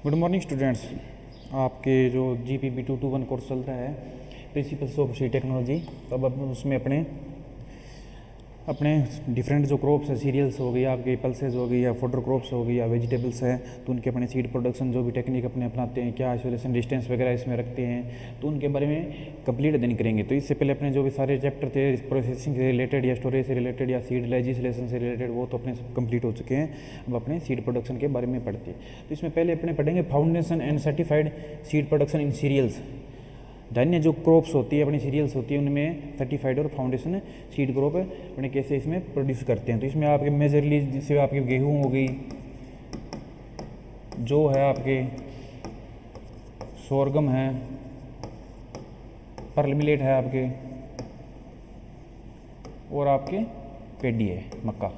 Good morning students. आपके जो GPB 221 course चल रहा है प्रिंसिपल्स ऑफ सीड टेक्नोलॉजी, तब अब उसमें अपने डिफरेंट जो क्रॉप्स है, सीरियल्स हो गई, आपके पल्सेज हो गई, या फोडर क्रॉप्स हो गई, या वेजिटेबल्स है, तो उनके अपने सीड प्रोडक्शन जो भी टेक्निक अपने अपनाते हैं, क्या आइसोलेशन डिस्टेंस वगैरह इसमें रखते हैं, तो उनके बारे में कंप्लीट अध्ययन करेंगे। तो इससे पहले अपने जो भी सारे चैप्टर थे प्रोसेसिंग से रिलेटेड या स्टोरेज से रिलेटेड या सीड लेजिस्लेशन से रिलेटेड, वो तो अपने कंप्लीट हो चुके हैं। अब अपने सीड प्रोडक्शन के बारे में पढ़ते हैं। तो इसमें पहले अपने पढ़ेंगे foundation and certified seed production in cereals. धान्य जो क्रॉप्स होती है, अपनी सीरियल्स होती है, उनमें सर्टिफाइड और फाउंडेशन सीड क्रॉप अपने कैसे इसमें प्रोड्यूस करते हैं। तो इसमें आपके मेजरली जैसे आपकी गेहूँ हो गई, जो है आपके सोरगम है, पर्ल मिलेट है आपके, और आपके पेडी है, मक्का।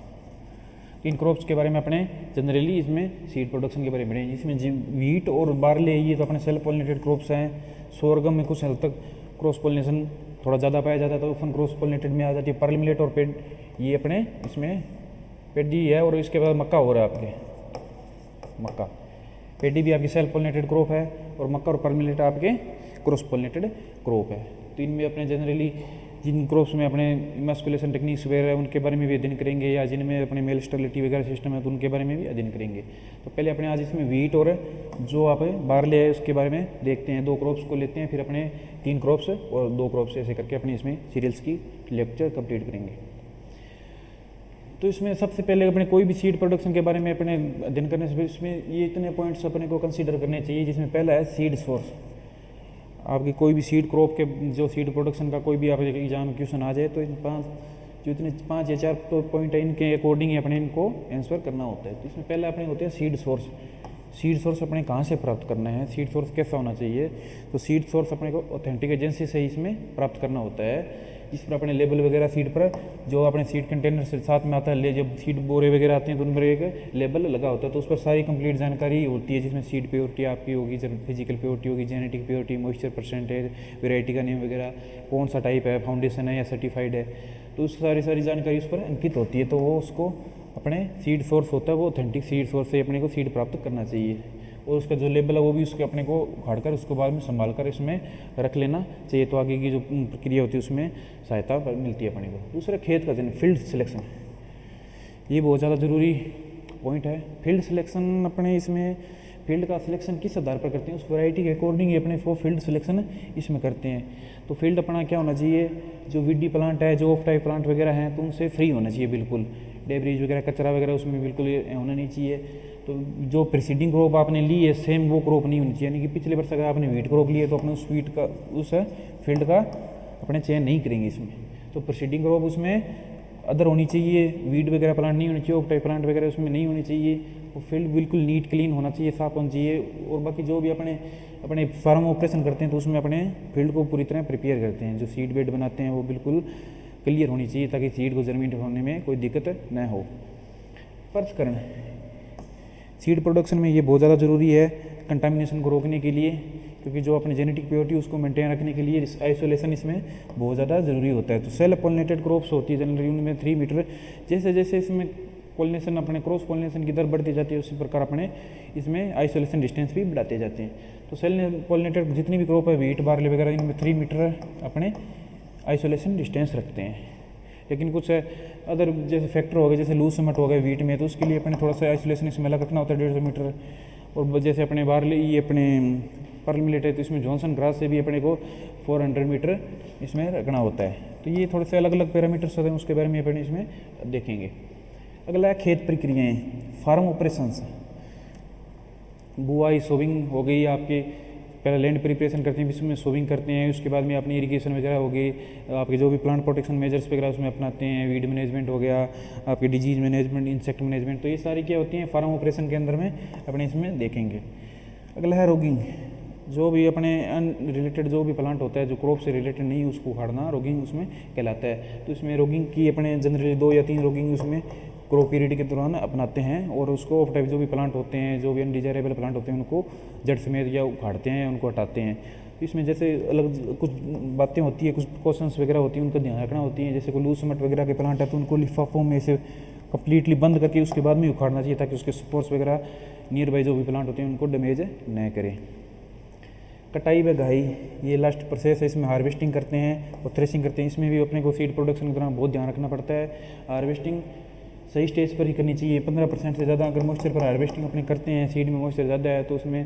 इन क्रॉप्स के बारे में अपने जनरली इसमें सीड प्रोडक्शन के बारे में पढ़ेंगे। इसमें वीट और बार्ले ये तो अपने सेल्फ पॉलिनेटेड क्रॉप्स हैं। सोरगम में कुछ हद तक क्रॉस पॉलिनेशन थोड़ा ज़्यादा पाया जाता है, तो ओपन क्रॉस पॉलिनेटेड में आ जाती है। पर्ल मिलेट और पेड ये अपने इसमें पेडी है, और इसके बाद मक्का हो रहा है आपके मक्का। पेडी भी आपकी सेल्फ पॉलिनेटेड क्रॉप है, और मक्का और पर्ल मिलेट आपके क्रॉस पॉलिनेटेड क्रॉप है। तो इनमें अपने जनरली जिन क्रॉप्स में अपने इमस्कुलेशन टेक्निक्स वगैरह उनके बारे में भी अध्ययन करेंगे, या जिनमें अपने मेल स्टेबिलिटी वगैरह सिस्टम है, तो उनके बारे में भी अध्ययन करेंगे। तो पहले अपने आज इसमें वीट और जो आप बार्ले है उसके बारे में देखते हैं। 2 क्रॉप्स को लेते हैं, फिर अपने 3 क्रॉप्स और 2 क्रॉप्स ऐसे करके अपने इसमें सीरियल्स की लेक्चर कंप्लीट करेंगे। तो इसमें सबसे पहले अपने कोई भी सीड प्रोडक्शन के बारे में अपने अध्ययन करने से इसमें ये इतने पॉइंट्स अपने को कंसीडर करने चाहिए, जिसमें पहला है सीड सोर्स। आपकी कोई भी सीड क्रॉप के जो सीड प्रोडक्शन का कोई भी आप एग्जाम क्वेश्चन आ जाए, तो इन 5 या 4 पॉइंट है, इनके अकॉर्डिंग ही अपने इनको आंसर करना होता है। तो इसमें पहले अपने होते हैं सीड सोर्स। सीड सोर्स अपने कहाँ से प्राप्त करना है, सीड सोर्स कैसा होना चाहिए। तो सीड सोर्स अपने को ऑथेंटिक एजेंसी से इसमें प्राप्त करना होता है। इस पर अपने लेबल वगैरह सीड पर जो अपने सीड कंटेनर से साथ में आता है, जब सीड बोरे वगैरह आते हैं तो उन पर एक लेबल लगा होता है, तो उस पर सारी कंप्लीट जानकारी होती है, जिसमें सीड प्योरिटी आपकी होगी, फिजिकल प्योरिटी होगी, genetic purity, moisture percentage, variety का नेम वगैरह, कौन सा टाइप है, फाउंडेशन है या सर्टिफाइड है, तो उस सारी जानकारी उस पर अंकित होती है। तो वो उसको अपने सीड सोर्स होता है, वो ऑथेंटिक सीड सोर्स से अपने को सीड प्राप्त करना चाहिए। और उसका जो लेबल है वो भी उसके अपने को उखाड़ कर उसको बाद में संभाल कर इसमें रख लेना चाहिए, तो आगे की जो प्रक्रिया होती है उसमें सहायता मिलती है अपने को। दूसरा खेत का चयन, फील्ड सिलेक्शन, ये बहुत ज़्यादा ज़रूरी पॉइंट है। फील्ड सिलेक्शन अपने इसमें फील्ड का सिलेक्शन किस आधार पर करते हैं, उस वैरायटी के अकॉर्डिंग अपने को फील्ड सिलेक्शन इसमें करते हैं। तो फील्ड अपना क्या होना चाहिए, जो वीडी प्लांट है, जो ऑफ टाइप प्लांट वगैरह हैं, तो उनसे फ्री होना चाहिए बिल्कुल। डेब्रीज वगैरह, कचरा वगैरह उसमें बिल्कुल होना नहीं चाहिए। तो जो प्रीसीडिंग क्रॉप आपने ली है सेम वो क्रॉप नहीं होनी चाहिए, यानी कि पिछले वर्ष अगर आपने वीट क्रॉप ली है तो अपने उस वीट का उस फील्ड का अपने चयन नहीं करेंगे इसमें। तो प्रीसीडिंग क्रॉप उसमें अदर होनी चाहिए, वीट वगैरह प्लांट नहीं होनी चाहिए, ऑफ टाइप प्लांट वगैरह उसमें नहीं होनी चाहिए। वो फील्ड बिल्कुल नीट क्लीन होना चाहिए, साफ होना चाहिए। और बाकी जो भी अपने फार्म ऑपरेशन करते हैं तो उसमें अपने फील्ड को पूरी तरह प्रिपेयर करते हैं। जो सीड बेड बनाते हैं वो बिल्कुल क्लियर होनी चाहिए, ताकि सीड को जर्मिनेट होने में कोई दिक्कत न हो। परचकरण सीड प्रोडक्शन में ये बहुत ज़्यादा ज़रूरी है कंटामिनेशन को रोकने के लिए, क्योंकि जो अपने जेनेटिक प्योरिटी उसको मेंटेन रखने के लिए आइसोलेशन इसमें बहुत ज़्यादा ज़रूरी होता है। तो सेल्फ पॉलिनेटेड क्रॉप्स होती है जनरली, उनमें 3 मीटर, जैसे जैसे इसमें पॉलिनेशन अपने क्रॉस पॉलिनेशन की दर बढ़ती जाती है, उसी प्रकार अपने इसमें आइसोलेशन डिस्टेंस भी बढ़ाते जाते हैं। तो सेल्फ पॉलिनेटेड जितनी भी क्रॉप है, वीट बार्ले वगैरह, इनमें 3 मीटर अपने आइसोलेशन डिस्टेंस रखते हैं। लेकिन कुछ अदर जैसे फैक्टर हो गए, जैसे लूज सिमट हो गए वीट में, तो उसके लिए अपने थोड़ा सा आइसोलेशन इसमें अलग रखना होता है, 150 मीटर। और जैसे अपने बार्ले ये अपने पर्ल मिलेट है, तो इसमें जॉनसन ग्रास से भी अपने को 400 मीटर इसमें रखना होता है। तो ये थोड़े से अलग अलग पैरामीटर्स होते हैं, उसके बारे में अपने इसमें देखेंगे। अगला है खेत प्रक्रियाएँ, फार्म ऑपरेशंस। बुआई, सोविंग हो गई आपके, पहले लैंड प्रिपरेशन करते हैं, इसमें सोविंग करते हैं, उसके बाद में अपनी इरिगेशन वगैरह हो गई, आपके जो भी प्लांट प्रोटेक्शन मेजर्स वगैरह उसमें अपनाते हैं, वीड मैनेजमेंट हो गया, आपके डिजीज मैनेजमेंट, इंसेक्ट मैनेजमेंट, तो ये सारी क्या होती हैं फार्म ऑपरेशन के अंदर में अपने इसमें देखेंगे। अगला है रोगिंग, जो भी अपने अनरिलेटेड जो भी प्लांट होता है, जो क्रॉप से रिलेटेड नहीं उसको उखाड़ना रोगिंग उसमें कहलाता है। तो इसमें रोगिंग की अपने जनरली 2 या 3 रोगिंग उसमें क्रॉप पीरियड के दौरान अपनाते हैं, और उसको ऑफ टाइप जो भी प्लांट होते हैं, जो भी अनडिजायरेबल प्लांट होते हैं, उनको जड़ समेत या उखाड़ते हैं, उनको हटाते हैं। इसमें जैसे अलग कुछ बातें होती है, कुछ प्रिकॉशंस वगैरह होती हैं, उनका ध्यान रखना होती है। जैसे कोई लूज सिमट वगैरह के प्लांट है तो उनको लिफाफों में से कम्प्लीटली बंद करके उसके बाद में उखाड़ना चाहिए, ताकि उसके स्पोर्स वगैरह नियर बाई जो भी प्लांट होते हैं उनको डैमेज न करें। कटाई व घाई ये लास्ट प्रोसेस है, इसमें हार्वेस्टिंग करते हैं और थ्रेसिंग करते हैं। इसमें भी अपने को सीड प्रोडक्शन के दौरान बहुत ध्यान रखना पड़ता है। हार्वेस्टिंग सही स्टेज पर ही करनी चाहिए। 15% से ज़्यादा अगर मॉइस्चर पर हार्वेस्टिंग अपने करते हैं, सीड में मॉइस्चर ज़्यादा है तो उसमें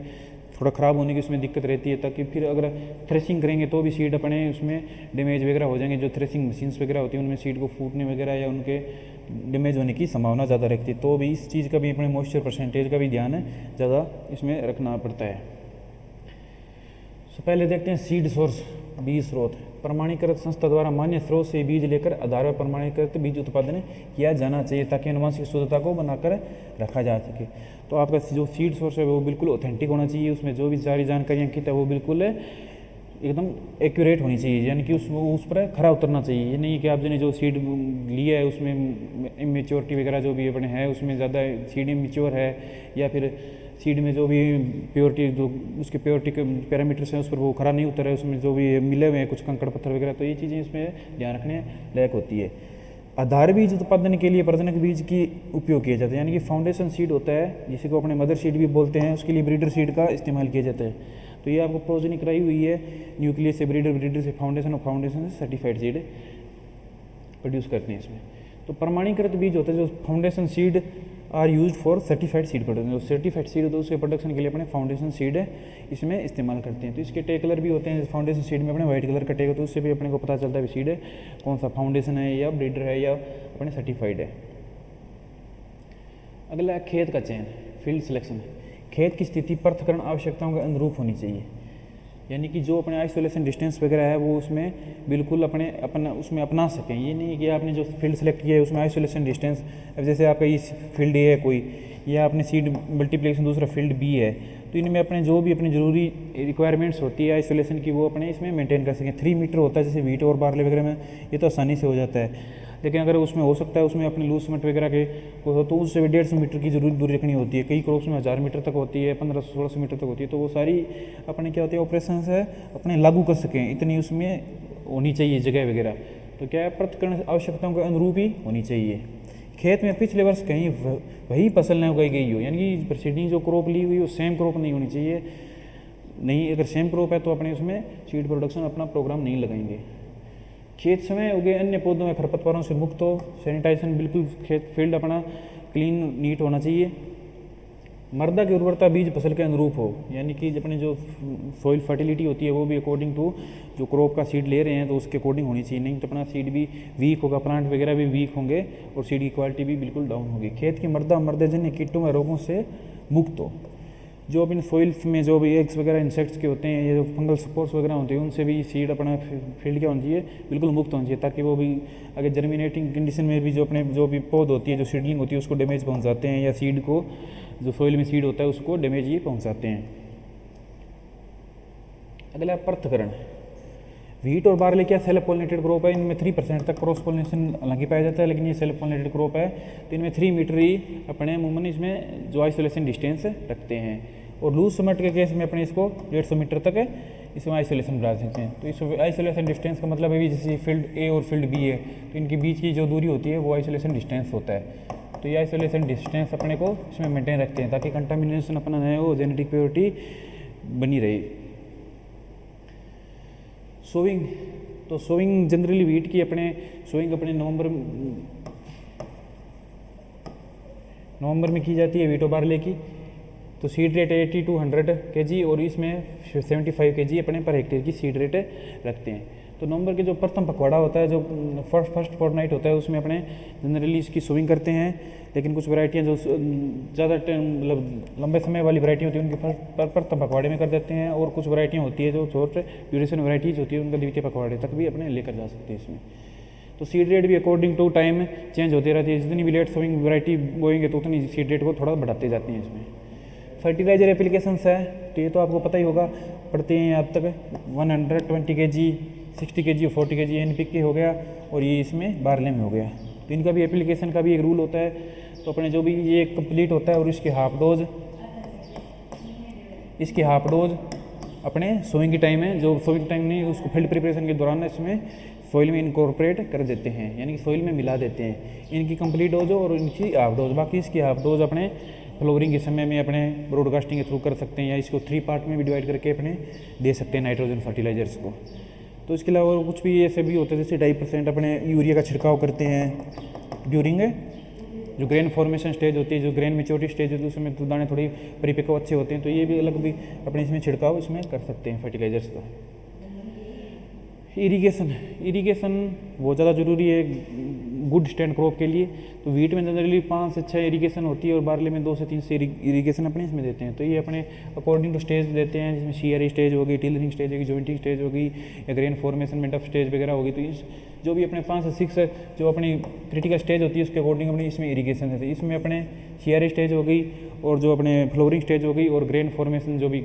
थोड़ा ख़राब होने की उसमें दिक्कत रहती है, ताकि फिर अगर थ्रेसिंग करेंगे तो भी सीड अपने उसमें डैमेज वगैरह हो जाएंगे। जो थ्रेसिंग मशीन्स वगैरह होती हैं उनमें सीड को फूटने वगैरह या उनके डैमेज होने की संभावना ज़्यादा रहती है। तो भी इस चीज़ का भी अपने मॉइस्चर परसेंटेज का भी ध्यान ज़्यादा इसमें रखना पड़ता है। तो पहले देखते हैं सीड सोर्स, बीज स्रोत। प्रमाणीकृत संस्था द्वारा मान्य स्रोत से बीज लेकर आधार पर प्रमाणीकृत बीज उत्पादन किया जाना चाहिए, ताकि अनुवांशिक शुद्धता को बनाकर रखा जा सके। तो आपका जो सीड सोर्स है वो बिल्कुल ऑथेंटिक होना चाहिए। उसमें जो भी सारी जानकारियाँ अंकित है वो बिल्कुल एकदम एक्यूरेट होनी चाहिए, यानी कि उस पर खरा उतरना चाहिए। ये नहीं कि आपने जो सीड लिया है उसमें इमेच्योरिटी वगैरह जो भी अपने है उसमें ज़्यादा सीड इमेच्योर है, या फिर सीड में जो भी प्योरिटी जो उसके प्योरिटी के पैरामीटर्स हैं उस पर वो खरा नहीं उतर है, उसमें जो भी मिले हुए हैं कुछ कंकड़ पत्थर वगैरह, तो ये चीज़ें इसमें ध्यान रखने लायक होती है। आधार बीज उत्पादन के लिए प्रजनक बीज की उपयोग किया जाता है, यानी कि फाउंडेशन सीड होता है जिसे को अपने मदर सीड भी बोलते हैं, उसके लिए ब्रीडर सीड का इस्तेमाल किया जाता है। तो ये आपको प्रोजनी कराई हुई है, न्यूक्लियस से ब्रीडर, ब्रीडर से फाउंडेशन और फाउंडेशन से सर्टिफाइड सीड प्रोड्यूस करते हैं इसमें। तो प्रमाणीकृत बीज होता है जो foundation seed are use for certified seed production. जो सर्टिफाइड सीड होता है उसके प्रोडक्शन के लिए अपने फाउंडेशन सीड इसमें इस्तेमाल करते हैं। तो इसके टे कलर भी होते हैं, फाउंडेशन सीड में अपने वाइट कलर का टे होता है, उससे भी अपने को पता चलता है सीड है कौन सा फाउंडेशन है या ब्रीडर है या अपने सर्टिफाइड है। अगला है खेत का चयन, फील्ड सिलेक्शन। खेत की स्थिति पृथक्करण आवश्यकताओं के अनुरूप होनी चाहिए, यानी कि जो अपने आइसोलेशन डिस्टेंस वगैरह है वो उसमें बिल्कुल अपना उसमें अपना सकें। ये नहीं कि आपने जो फील्ड सेलेक्ट किया है उसमें आइसोलेशन डिस्टेंस, अब जैसे आपका इस फील्ड ए है कोई, या आपने सीड मल्टीप्लिकेशन दूसरा फील्ड बी है, तो इनमें अपने जो भी अपनी ज़रूरी रिक्वायरमेंट्स होती है आइसोलेशन की वो अपने इसमें मेंटेन कर सकें। 3 मीटर होता है जैसे वीट और बार्ले वगैरह में, ये तो आसानी से हो जाता है। लेकिन अगर उसमें हो सकता है उसमें अपने लूज सीमेंट वगैरह के हो तो उससे भी 150 मीटर की जरूर दूरी रखनी होती है। कई क्रॉप्स में 1000 मीटर तक होती है, 1500-1600 मीटर तक होती है। तो वो सारी अपने क्या होती है ऑपरेशन है अपने लागू कर सकें, इतनी उसमें होनी चाहिए जगह वगैरह। तो क्या है पृथक्करण आवश्यकताओं के अनुरूप ही होनी चाहिए। खेत में पिछले वर्ष कहीं वही फसल न उगाई गई हो, यानी कि प्रीसीडिंग जो क्रॉप ली हुई वो सेम क्रॉप नहीं होनी चाहिए। नहीं, अगर सेम क्रॉप है तो अपने उसमें सीड प्रोडक्शन अपना प्रोग्राम नहीं लगाएंगे। खेत समय उगे अन्य पौधों में खरपतवारों से मुक्त हो, सैनिटाइजेशन बिल्कुल खेत फील्ड अपना क्लीन नीट होना चाहिए। मृदा की उर्वरता बीज फसल के अनुरूप हो, यानी कि अपने जो सॉइल फर्टिलिटी होती है वो भी अकॉर्डिंग टू जो क्रॉप का सीड ले रहे हैं तो उसके अकॉर्डिंग होनी चाहिए। नहीं तो अपना सीड भी वीक होगा, प्लांट वगैरह भी वीक होंगे और सीड की क्वालिटी भी बिल्कुल डाउन होगी। खेत की मृदा मृदजन्य कीटों व रोगों से मुक्त हो। जो अपने सॉइल्स में जो भी एग्स वगैरह इंसेक्ट्स के होते हैं या जो फंगल स्पोर्स वगैरह होते हैं उनसे भी सीड अपना फील्ड क्या होनी चाहिए बिल्कुल मुक्त होनी चाहिए, ताकि वो भी अगर जर्मिनेटिंग कंडीशन में भी जो अपने जो भी पौध होती है जो सीडलिंग होती है उसको डैमेज पहुंचाते हैं, या सीड को जो सॉइल में सीड होता है उसको डैमेज ही पहुंचाते हैं। अगला पृथक्करण। वीट और बार्ले क्या सेल्फ पॉलिनेटेड क्रॉप है, इनमें 3% तक क्रॉस पॉलिनेशन हालांकि पाया जाता है, लेकिन ये सेल्फ पॉलिनेटेड क्रॉप है तो इनमें 3 मीटर ही अपने अमूमन इसमें जो आइसोलेशन डिस्टेंस रखते हैं। और लूज सीमेंट के केस में अपने इसको 150 मीटर तक इसमें आइसोलेशन बढ़ा सकते हैं। तो इस आइसोलेशन डिस्टेंस का मतलब है भी जैसे फील्ड ए और फील्ड बी है तो इनके बीच की जो दूरी होती है वो आइसोलेशन डिस्टेंस होता है। तो ये आइसोलेशन डिस्टेंस अपने को इसमें मेंटेन रखते हैं ताकि कंटामिनेशन अपना न हो, जेनेटिक प्योरिटी बनी रहे। सोइंग, तो सोइंग जनरली वीट की अपने सोइंग अपने नवंबर में की जाती है वीट और बार्ले की। तो सीड रेट 80 to 100 kg और इसमें 75 kg अपने पर हेक्टेयर की सीड रेट रखते हैं। तो नवंबर के जो प्रथम पखवाड़ा होता है जो फर्स्ट फोर्टनाइट होता है उसमें अपने जनरली इसकी सोइंग करते हैं, लेकिन कुछ वैरायटियाँ जो ज़्यादा मतलब लंबे समय वाली वैरायटी होती है उनके प्रथम पखवाड़े में कर देते हैं, और कुछ वैरायटियाँ होती है जो शॉर्ट ड्यूरेशन वैराइटीज होती है उनका द्वितीय पखवाड़े तक भी अपने लेकर जा सकते हैं इसमें। तो सीड रेट भी अकॉर्डिंग टू टाइम चेंज होती रहती है, जितनी भी लेट सोइंग वैरायटी बोएंगे तो उतनी सीड रेट को थोड़ा बढ़ाते जाते हैं इसमें। फर्टिलाइजर एप्लीकेशंस है तो ये तो आपको पता ही होगा, पड़ते हैं अब तक 120 kg, 60 kg और 40 kg NPK हो गया, और ये इसमें बार्ले में हो गया। तो इनका भी एप्लीकेशन का भी एक रूल होता है। तो अपने जो भी ये कंप्लीट होता है और इसकी हाफ डोज अपने सोइंग की टाइम है, जो सोइंग टाइम नहीं उसको फील्ड प्रिपरेशन के दौरान इसमें सॉइल में इनकॉर्पोरेट कर देते हैं, यानी कि सॉइल में मिला देते हैं। इनकी कंप्लीट डोज और इनकी हाफ डोज, बाकी इसकी हाफ डोज अपने फ्लोरिंग के समय में अपने ब्रॉडकास्टिंग के थ्रू कर सकते हैं, या इसको 3 पार्ट में भी डिवाइड करके अपने दे सकते हैं नाइट्रोजन फर्टिलाइजर्स को। तो इसके अलावा और कुछ भी ऐसे भी होता है, जैसे 2.5% अपने यूरिया का छिड़काव करते हैं ड्यूरिंग जो ग्रेन फॉर्मेशन स्टेज होती है, जो ग्रेन मेच्योरिटी स्टेज होती है, उसमें तो दाने थोड़ी परिपक्व अच्छे होते हैं, तो ये भी अलग भी अपने इसमें छिड़काव इसमें कर सकते हैं फर्टिलाइजर्स का। इरिगेशन बहुत ज़्यादा ज़रूरी है गुड स्टैंड क्रॉप के लिए। तो वीट में जनरली 5 से 6 इरिगेशन होती है और बार्ले में 2 से 3 से इरिगेशन अपने इसमें देते हैं। तो ये अपने अकॉर्डिंग टू स्टेज देते हैं, जिसमें शियरिंग स्टेज होगी, टिलरिंग स्टेज होगी, जॉइंटिंग स्टेज होगी, या ग्रेन फॉर्मेशन में डफ स्टेज वगैरह होगी। तो इस जो भी अपने 5 से 6 जो अपनी क्रिटिकल स्टेज होती है उसके अकॉर्डिंग अपनी इसमें इरिगेशन देते हैं। इसमें अपने शियरिंग स्टेज हो गई और जो अपने फ्लोरिंग स्टेज हो गई और ग्रेन फॉर्मेशन जो भी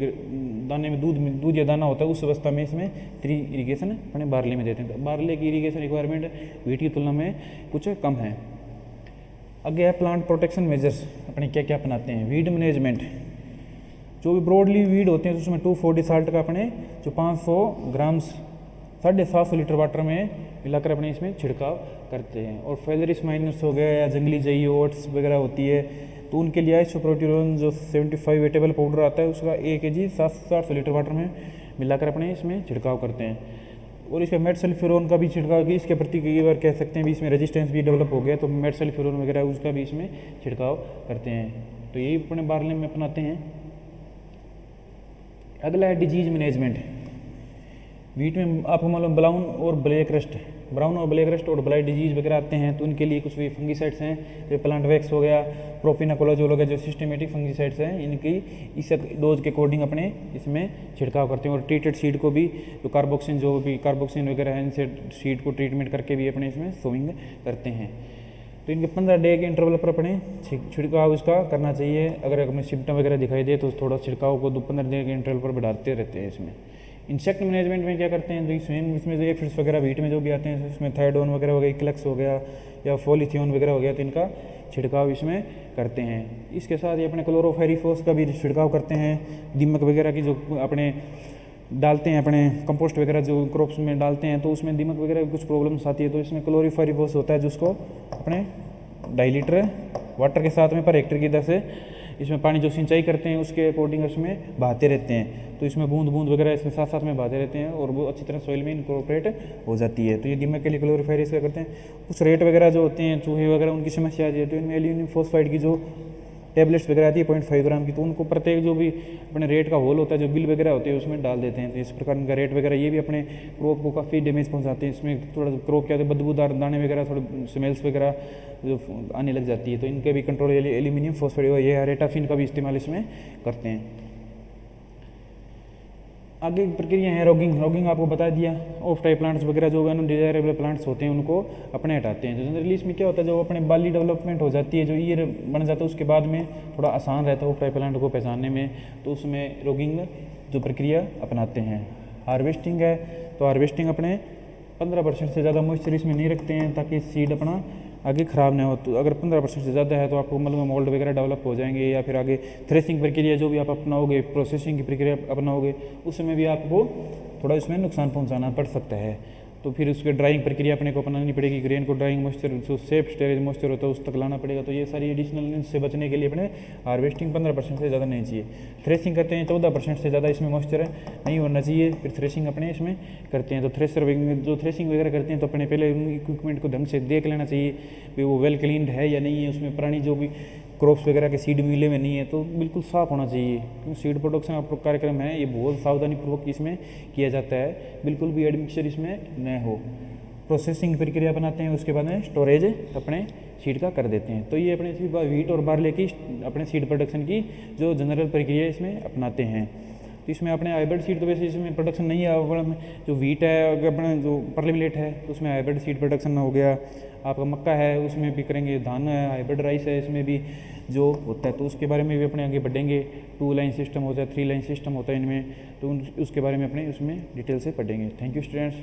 दाने में दूध या दाना होता है उस अवस्था में इसमें 3 इरिगेशन अपने बार्ले में देते हैं। तो बार्ले की इरिगेशन रिक्वायरमेंट वीट की तुलना में कुछ कम है। आगे है प्लांट प्रोटेक्शन मेजर्स, अपने क्या क्या अपनाते हैं। वीड मैनेजमेंट, जो भी ब्रॉडली वीड होते हैं तो उसमें 2,4-D साल्ट का अपने जो 500 ग्राम्स 750 लीटर वाटर में मिलाकर अपने इसमें छिड़काव करते हैं। और फेलरिस माइनस हो गया या जंगली जई ओट्स वगैरह होती है तो उनके लिए आइसोप्रोटिरोन जो 75 वेटेबल पाउडर आता है उसका 1 kg 700 लीटर वाटर में मिलाकर अपने इसमें छिड़काव करते हैं। और इसका मेटसल्फ्यूरोन का भी छिड़काव की इसके प्रति कई बार कह सकते हैं भी इसमें रेजिस्टेंस भी डेवलप हो गया, तो मेटसल्फ्यूरोन वगैरह उसका भी इसमें छिड़काव करते हैं। तो यही अपने बार्ले में अपनाते हैं। अगला है डिजीज मैनेजमेंट। वीट में आपको मालूम ब्राउन और ब्लैक रस्ट और ब्लाइट डिजीज वगैरह आते हैं, तो उनके लिए कुछ भी फंगीसाइड्स हैं, जैसे प्लांट वैक्स हो गया, प्रोपिनाकोलाजोल हो गया, जो सिस्टमेटिक फंगीसाइड्स हैं, इनकी इस डोज के अकॉर्डिंग अपने इसमें छिड़काव करते हैं। और ट्रीटेड सीड को भी जो कार्बोक्सिन वगैरह है, इनसे सीड को ट्रीटमेंट करके भी अपने इसमें सोइंग करते हैं। तो इनके 15 डे के इंटरवल पर अपने छिड़काव इसका करना चाहिए। अगर हमें सिम्टम वगैरह दिखाई दे तो थोड़ा छिड़काव को 15 दिन के इंटरवल पर बढ़ाते रहते हैं। इसमें इंसेक्ट मैनेजमेंट में क्या करते हैं, जो इसमें जो एफिड्स वगैरह वीट में जो भी आते हैं, इसमें थायडोन वगैरह हो गया, इक्लेक्स हो गया या फोलिथियोन वगैरह हो गया, तो इनका छिड़काव इसमें करते हैं। इसके साथ ही अपने क्लोरोफायरिफोस का भी छिड़काव करते हैं। दीमक वगैरह की जो अपने डालते हैं, अपने कंपोस्ट वगैरह जो क्रॉप्स में डालते हैं, तो उसमें दीमक वगैरह की कुछ प्रॉब्लम्स आती है, तो इसमें क्लोरोफायरिफोस होता है जिसको अपने 2.5 लीटर वाटर के साथ में पर हेक्टेयर की दर से इसमें पानी जो सिंचाई करते हैं उसके अकॉर्डिंग उसमें बहाते रहते हैं। तो इसमें बूंद वगैरह इसमें साथ साथ में बहाते रहते हैं और वो अच्छी तरह सॉइल में इनकॉर्पोरेट हो जाती है। तो ये दीमक के लिए क्लोरोफायरिस क्या करते हैं, कुछ रेट वगैरह जो होते हैं, चूहे वगैरह, उनकी समस्या आती है, तो इनमें एल्यूमिनियम फॉस्फाइड की जो टैबलेट्स वगैरह आती है 0.5 ग्राम की, तो उनको प्रत्येक जो भी अपने रेट का होल होता है, जो बिल वगैरह होते हैं, उसमें डाल देते हैं। तो इस प्रकार इनका रेट वगैरह ये भी अपने क्रॉप को काफ़ी डैमेज पहुंचाते हैं। इसमें थोड़ा क्रॉप क्या होता है, बदबूदार दाने वगैरह, थोड़े स्मेल्स वगैरह जो आने लग जाती है, तो इनके भी कंट्रोल के लिए एल्यूमिनियम फॉस्फाइड या रेटाफिन का भी इस्तेमाल इसमें करते हैं। आगे की प्रक्रिया है रॉगिंग आपको बता दिया। ऑफ टाइप प्लांट्स वगैरह जो अनडिजायरेबल प्लांट्स होते हैं उनको अपने हटाते हैं। जो जनरली इसमें क्या होता है, जो अपने बाली डेवलपमेंट हो जाती है, जो ईयर बन जाता है, उसके बाद में थोड़ा आसान रहता है ऑफ टाइप प्लांट को पहचानने में, तो उसमें रॉगिंग जो प्रक्रिया अपनाते हैं। हार्वेस्टिंग है, तो हार्वेस्टिंग अपने 15% से ज़्यादा मॉइस्चर इसमें नहीं रखते हैं ताकि सीड अपना आगे ख़राब ना हो। तो अगर 15% से ज़्यादा है तो आपको मतलब मोल्ड वगैरह डेवलप हो जाएंगे, या फिर आगे थ्रेसिंग प्रक्रिया जो भी आप अपनाओगे, प्रोसेसिंग की प्रक्रिया अपनाओगे, उसमें भी आपको थोड़ा इसमें नुकसान पहुंचाना पड़ सकता है। तो फिर उसके ड्राइंग प्रक्रिया अपने को अपनानी पड़ेगी। ग्रेन को ड्राइंग मॉइस्चर जो सेफ स्टोरेज मॉइस्चर होता है उस तक लाना पड़ेगा। तो ये सारी एडिशनल से बचने के लिए अपने हार्वेस्टिंग 15% से ज़्यादा नहीं चाहिए। थ्रेसिंग करते हैं 14% से ज़्यादा इसमें मॉइस्चर नहीं होना चाहिए, फिर थ्रेसिंग अपने इसमें करते हैं। तो जो थ्रेसिंग वगैरह करते हैं तो अपने पहले इक्विपमेंट को ढंग से देख लेना चाहिए कि वो वेल क्लीन्ड है या नहीं है, उसमें पुरानी जो भी क्रॉप्स वगैरह के सीड मिले में नहीं है, तो बिल्कुल साफ़ होना चाहिए। क्योंकि सीड प्रोडक्शन का कार्यक्रम है, ये बहुत सावधानीपूर्वक इसमें किया जाता है, बिल्कुल भी एडमिक्सचर इसमें न हो। प्रोसेसिंग प्रक्रिया बनाते हैं, उसके बाद में स्टोरेज अपने सीड का कर देते हैं। तो ये अपने वीट और बार्ले की अपने सीड प्रोडक्शन की जो जनरल प्रक्रिया इसमें अपनाते हैं। तो इसमें अपने हाइब्रिड सीड तो वैसे इसमें प्रोडक्शन नहीं है। जो वीट है, अपना जो पर्ली मिलेट है, तो उसमें हाइब्रिड सीड प्रोडक्शन हो गया। आपका मक्का है उसमें भी करेंगे, धान है, हाइब्रिड राइस है, इसमें भी जो होता है, तो उसके बारे में भी अपने आगे बढ़ेंगे। 2 लाइन सिस्टम होता है, 3 लाइन सिस्टम होता है इनमें, तो उसके बारे में अपने उसमें डिटेल से पढ़ेंगे। Thank you students.